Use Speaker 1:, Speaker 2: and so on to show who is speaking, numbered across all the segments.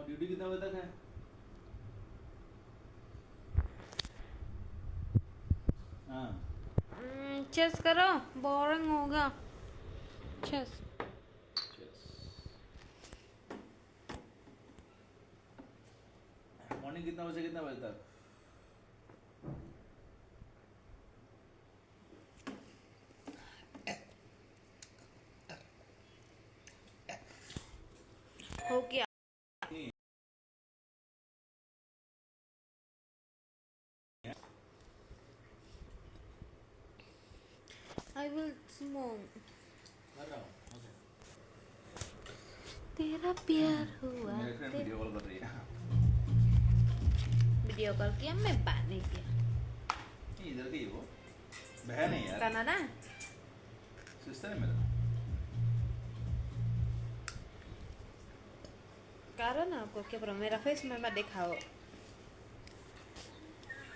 Speaker 1: Duty कितने बजे तक है? हाँ
Speaker 2: चेस करो, बोरिंग होगा। चेस
Speaker 1: मॉर्निंग कितना बजे कितना बजे तक?
Speaker 2: हो गया। I will smoke.
Speaker 1: कर रहा हूँ। ओके।
Speaker 2: तेरा प्यार हुआ।
Speaker 1: मेरे फ्रेंड वीडियो कॉल कर रही है।
Speaker 2: वीडियो कॉल किया, मैं बात नहीं किया।
Speaker 1: नहीं इधर की वो बहन है यार,
Speaker 2: कनाडा
Speaker 1: सिस्टर है मेरा।
Speaker 2: कारण आपको क्या प्रॉब्लम? मेरा फेस में मैं दिखाओ।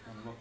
Speaker 1: अनलॉक